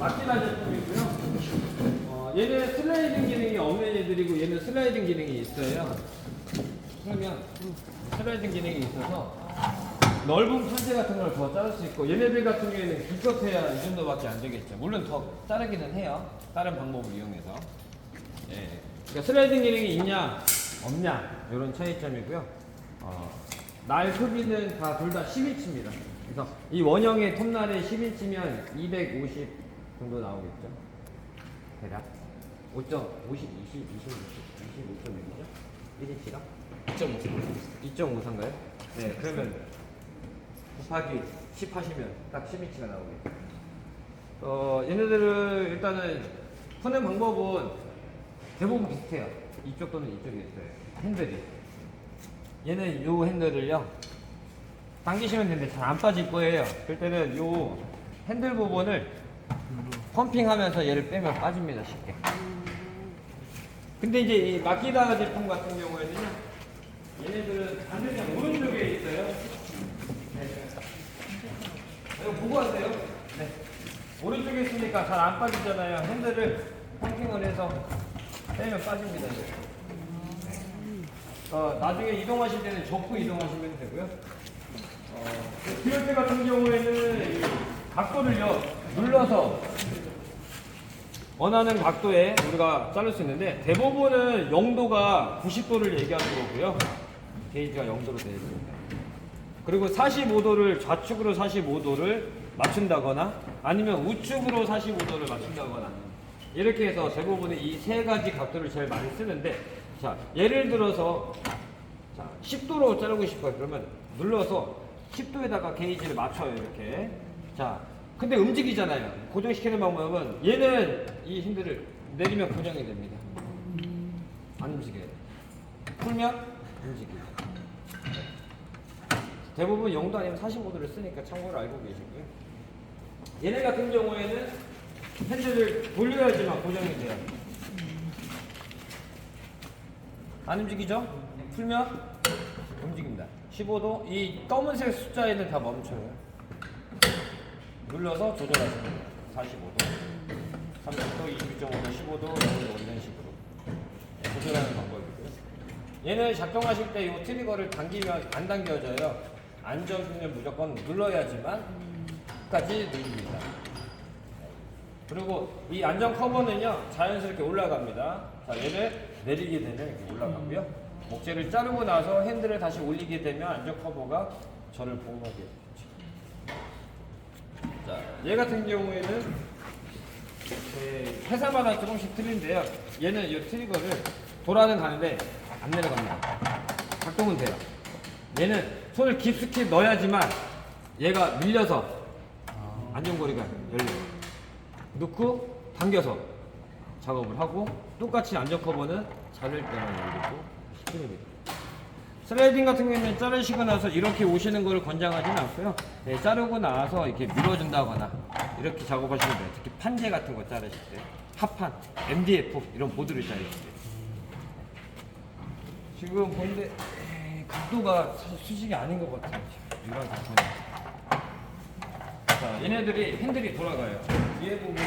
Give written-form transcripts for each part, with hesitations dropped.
마키나 제품이고요. 얘는 슬라이딩 기능이 없는 애들이고 얘는 슬라이딩 기능이 있어요. 그러면 슬라이딩 기능이 있어서 넓은 판재 같은 걸 더 자를 수 있고 얘네들 같은 경우에는 기껏해야 이 정도밖에 안 되겠죠. 물론 더 자르기는 해요. 다른 방법을 이용해서. 예. 그러니까 슬라이딩 기능이 있냐 없냐 이런 차이점이고요. 날 크기는 다 둘 다 10인치입니다. 그래서 이 원형의 톱날이 10인치면 250 정도 나오겠죠. 대략 5.50, 20, 20, 25.6이죠? 1인치가? 2.53가요? 네, 그러면 곱하기 10 하시면 딱 10인치가 나오겠죠. 얘네들을 일단은 푸는 방법은 대부분 비슷해요. 이쪽 또는 이쪽에 있어요. 핸들이. 얘는 요 핸들을요, 당기시면 되는데 잘 안 빠질 거예요. 그럴 때는 요 핸들 부분을 펌핑하면서 얘를 빼면 빠집니다, 쉽게. 근데 이제 이 마키다 제품 같은 경우에는요, 얘네들은 반대편 오른쪽에 있어요. 네. 이거 보고 하세요. 네. 오른쪽에 있으니까 잘 안 빠지잖아요. 핸들을 펌핑을 해서 빼면 빠집니다. 나중에 이동하실 때는 접고 이동하시면 되고요. 기열대 같은 경우에는 이 각도를요, 눌러서 원하는 각도에 우리가 자를 수 있는데 대부분은 0도가 90도를 얘기하는 거고요. 게이지가 0도로 되어 있습니다. 그리고 45도를 좌측으로 45도를 맞춘다거나 아니면 우측으로 45도를 맞춘다거나 이렇게 해서 대부분은 이 세 가지 각도를 제일 많이 쓰는데, 자, 예를 들어서 자, 10도로 자르고 싶어요. 그러면 눌러서 10도에다가 게이지를 맞춰요, 이렇게. 자, 근데 움직이잖아요. 고정시키는 방법은 얘는 이 핸들을 내리면 고정이 됩니다. 안 움직여요. 풀면 움직여요. 대부분 0도 아니면 45도를 쓰니까 참고로 알고 계시고요. 얘네 같은 경우에는 핸들을 돌려야지만 고정이 돼요. 안 움직이죠? 풀면 움직입니다. 15도, 이 검은색 숫자에는 다 멈춰요. 눌러서 조절하시면 돼요. 45도, 30도, 22.5도, 15도, 0도 이런 식으로 조절하는 방법이고요. 얘는 작동하실 때 이 트리거를 당기면 안 당겨져요. 안전핀을 무조건 눌러야지만 끝까지 누릅니다. 그리고 이 안전 커버는요, 자연스럽게 올라갑니다. 자, 얘를 내리게 되면 이렇게 올라가고요. 목재를 자르고 나서 핸들을 다시 올리게 되면 안전 커버가 저를 보호하게 되죠. 자, 얘 같은 경우에는 회사마다 조금씩 틀린데요. 얘는 이 트리거를 돌아는 가는데 안 내려갑니다. 작동은 돼요. 얘는 손을 깊숙이 넣어야지만 얘가 밀려서 안전고리가 열려요. 넣고 당겨서 작업을 하고, 똑같이 안전커버는 자를 때만 열리고 시키는 슬라이딩 같은 경우에는 자르시고 나서 이렇게 오시는 걸 권장하지는 않고요. 네, 자르고 나서 이렇게 밀어준다거나 이렇게 작업하시면 돼요. 특히 판재 같은 거 자르실 때, 합판, MDF 이런 보드를 자르실 때. 지금 보는데 각도가 사실 수직이 아닌 것 같아요. 이런 각도는. 자, 얘네들이 핸들이 돌아가요. 뒤에 보면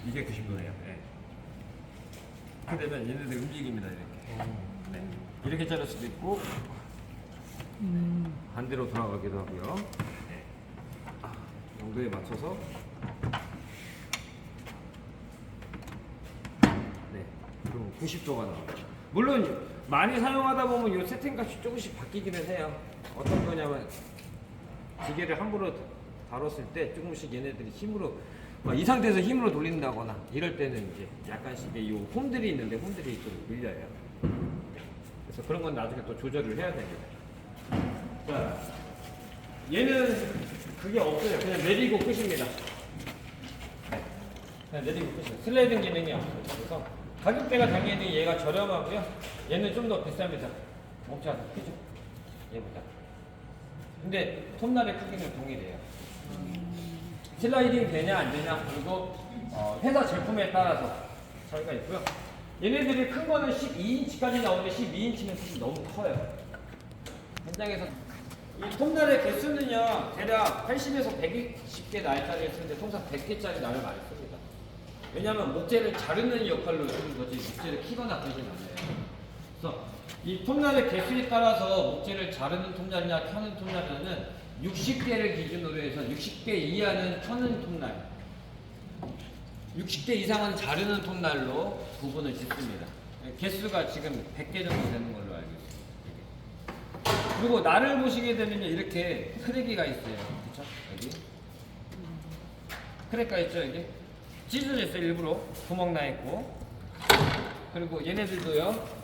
이게 90도네요. 네. 이렇게 되면 얘네들이 움직입니다. 이렇게. 네. 이렇게 자를 수도 있고 반대로 돌아가기도 하고요. 네. 정도에 맞춰서 네. 그럼 90도가 나오죠. 물론 많이 사용하다 보면 이 세팅값이 조금씩 바뀌기는 해요. 어떤 거냐면 기계를 함부로 다뤘을 때 조금씩 얘네들이 힘으로 이 상태에서 힘으로 돌린다거나 이럴 때는 이제 약간씩 이 홈들이 있는데 홈들이 좀 밀려요. 그래서 그런 건 나중에 또 조절을 해야 됩니다. 자, 얘는 그게 없어요. 그냥 내리고 끝입니다. 네. 그냥 내리고 끝이에요. 슬라이딩 기능이 없어요. 그래서 가격대가 당연히 얘가 저렴하고요. 얘는 좀 더 비쌉니다. 목차 크죠? 얘보다. 근데 톱날의 크기는 동일해요. 슬라이딩 되냐 안 되냐, 그리고 회사 제품에 따라서 차이가 있고요. 얘네들이 큰 거는 12인치까지 나오는데 12인치는 사실 너무 커요. 현장에서 이 톱날의 개수는요 대략 80에서 120개 날짜리를 쓰는데 통상 100개짜리 날을 많이 씁니다. 왜냐하면 목재를 자르는 역할로 쓰는 거지 목재를 키거나 그러진 않아요. 그래서 이 톱날의 개수에 따라서 목재를 자르는 톱날이나 켜는 톱날은 60개를 기준으로 해서 60개 이하는 켜는 톱날, 60개 이상은 자르는 톱날로 구분을 짓습니다. 개수가 지금 100개 정도 되는 걸로 알고 있습니다. 그리고 날을 보시게 되면 이렇게 크랙이가 있어요. 그렇죠? 여기 크랙가 있죠, 여기. 찢어져 있어요, 일부러. 구멍 나 있고. 그리고 얘네들도요.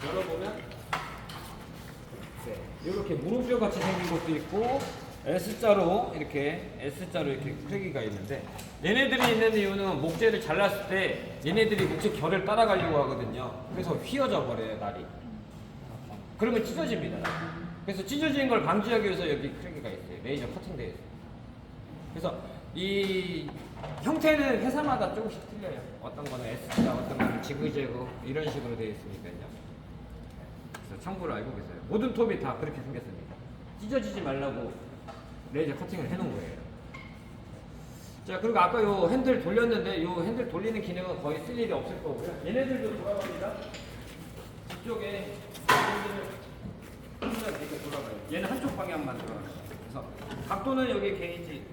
열어보면 이렇게 무릎뼈 같이 생긴 것도 있고 S자로 이렇게 크랙이가 있는데 얘네들이 있는 이유는 목재를 잘랐을 때 얘네들이 목재 결을 따라가려고 하거든요. 그래서 휘어져 버려요, 날이. 그러면 찢어집니다. 그래서 찢어지는 걸 방지하기 위해서 여기 크랙이가 있어요. 레이저 커팅되어 있어요. 그래서 이 형태는 회사마다 조금씩 틀려요. 어떤 거는 S자, 어떤 거는 지그재그 이런 식으로 되어 있으니까요. 그래서 참고로 알고 계세요. 모든 톱이 다 그렇게 생겼습니다. 찢어지지 말라고 레이저 커팅을 해놓은 거예요. 자, 그리고 아까 요 핸들 돌렸는데 요 핸들 돌리는 기능은 거의 쓸 일이 없을 거고요. 얘네들도 돌아갑니다. 이쪽에 핸들을 이렇게 돌아가요. 얘는 한쪽 방향만 돌아가요. 그래서 각도는 여기 게이지,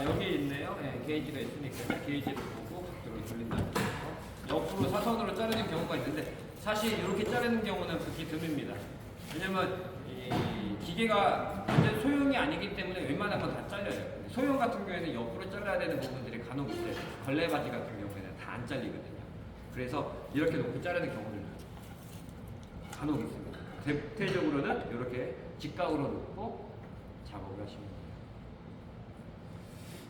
여기 있네요. 네, 게이지가 있으니까 게이지를 보고 각도를 돌린다는 거죠. 옆으로 사선으로 자르는 경우가 있는데 사실 이렇게 자르는 경우는 극히 드뭅니다. 왜냐면 이 기계가 완전 소형이 아니기 때문에 웬만한 건 다 잘려요. 소형 같은 경우에는 옆으로 잘라야 되는 부분들이 간혹 있어요. 걸레바지 같은 경우에는 다 안 잘리거든요. 그래서 이렇게 놓고 자르는 경우는 간혹 있습니다. 대체적으로는 이렇게 직각으로 놓고 작업을 하시면 됩니다.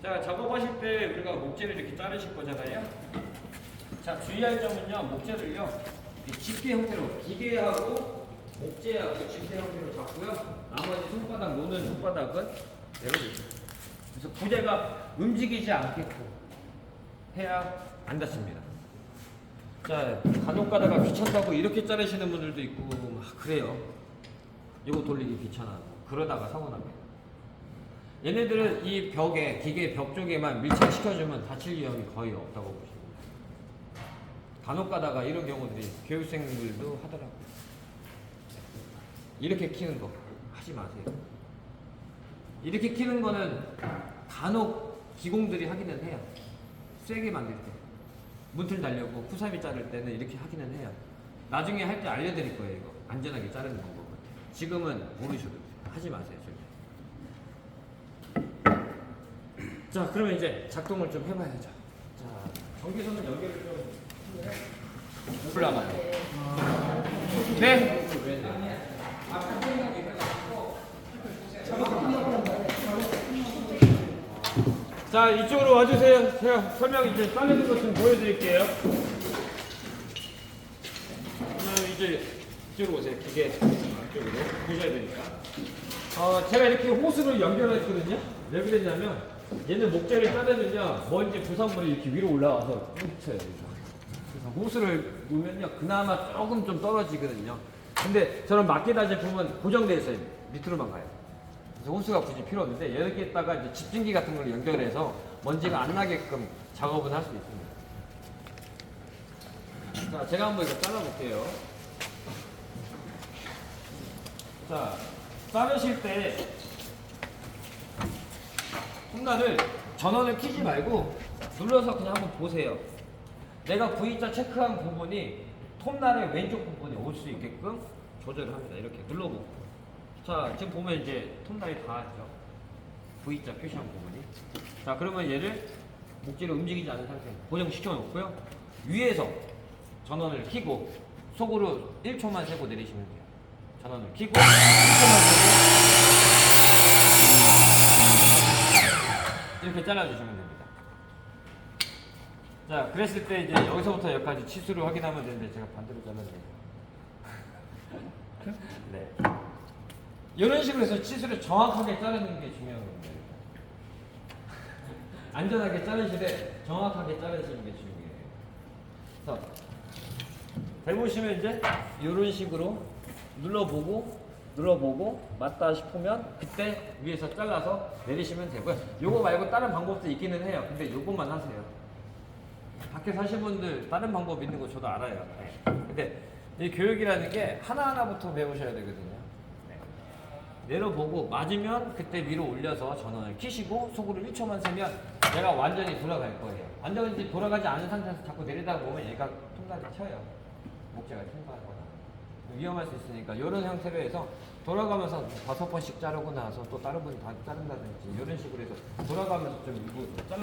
자, 작업하실 때 우리가 목재를 이렇게 자르실 거잖아요. 자, 주의할 점은요, 목재를요, 집게 형태로, 기계하고 목재하고 집게 형태로 잡고요. 나머지 손바닥, 노는 손바닥은 내려주세요. 그래서 부재가 움직이지 않게끔 해야 안 닿습니다. 자, 간혹 가다가 귀찮다고 이렇게 자르시는 분들도 있고, 막 그래요. 이거 돌리기 귀찮아. 그러다가 사고 납니다. 얘네들은 이 벽에, 기계 벽 쪽에만 밀착시켜주면 다칠 위험이 거의 없다고 보시면 됩니다. 간혹 가다가 이런 경우들이 교육생들도 하더라고요. 이렇게 키는 거 하지 마세요. 이렇게 키는 거는 간혹 기공들이 하기는 해요. 세게 만들 때. 문틀 달려고 후사미 자를 때는 이렇게 하기는 해요. 나중에 할 때 알려드릴 거예요, 이거. 안전하게 자르는 방법을. 지금은 모르셔도 돼요. 하지 마세요, 절대. 자, 그러면 이제 작동을 좀 해봐야죠. 자, 전기선은 연결을 좀 올라가요. 네? 자, 이쪽으로 와주세요. 제가 설명 이제 자르는 것 좀 보여드릴게요. 이제 이쪽으로 오세요. 기계 이쪽으로 보셔야 되니까. 제가 이렇게 호스를 연결했거든요. 왜 그랬냐면 얘는 목재를 자르면요 먼지 부산물이 이렇게 위로 올라와서 뭉쳐요. 그래서 호스를 놓으면요 그나마 조금 좀 떨어지거든요. 근데 저는 막기다 제품은 고정되어 있어요. 밑으로만 가요. 그래서 호스가 굳이 필요 없는데 여기에다가 이제 집중기 같은 걸 연결해서 먼지가 안 나게끔 작업을 할 수 있습니다. 자, 제가 한번 이거 잘라볼게요. 자, 자르실 때 톱날을 전원을 켜지 말고 눌러서 그냥 한번 보세요. 내가 V자 체크한 부분이 톱날의 왼쪽 부분에 올 수 있게끔 조절을 합니다. 이렇게 눌러보고. 자, 지금 보면 이제 톱날이 닿았죠. V자 표시한 부분이. 자, 그러면 얘를 목재를 움직이지 않은 상태에 고정시켜 놓고요. 위에서 전원을 켜고 속으로 1초만 세고 내리시면 돼요. 전원을 켜고 1초만 세고 이렇게 잘라주시면 됩니다. 자, 그랬을 때 이제 여기서부터 여기까지 치수를 확인하면 되는데 제가 반대로 잘랐네요. 네. 이런 식으로 해서 치수를 정확하게 자르는 게 중요한 겁니다. 안전하게 자르시되 정확하게 자르시는 게 중요해요. 그래서 해보시면 이제 이런 식으로 눌러보고 눌러보고 맞다 싶으면 그때 위에서 잘라서 내리시면 되고요. 요거 말고 다른 방법도 있기는 해요. 근데 요것만 하세요. 밖에 사신 분들 다른 방법 있는 거 저도 알아요. 네. 근데 이 교육이라는 게 하나하나부터 배우셔야 되거든요. 네. 내려보고 맞으면 그때 위로 올려서 전원을 켜시고 속으로 1초만 세면 얘가 완전히 돌아갈 거예요. 완전히 돌아가지 않은 상태에서 자꾸 내리다 보면 얘가 통닭이 튀어요. 목재가 통과하거나 위험할 수 있으니까 이런 형태로 해서 돌아가면서 5번씩 자르고 나서 또 다른 분이 다 자른다든지 이런 식으로 해서 돌아가면서 좀 일부 잘라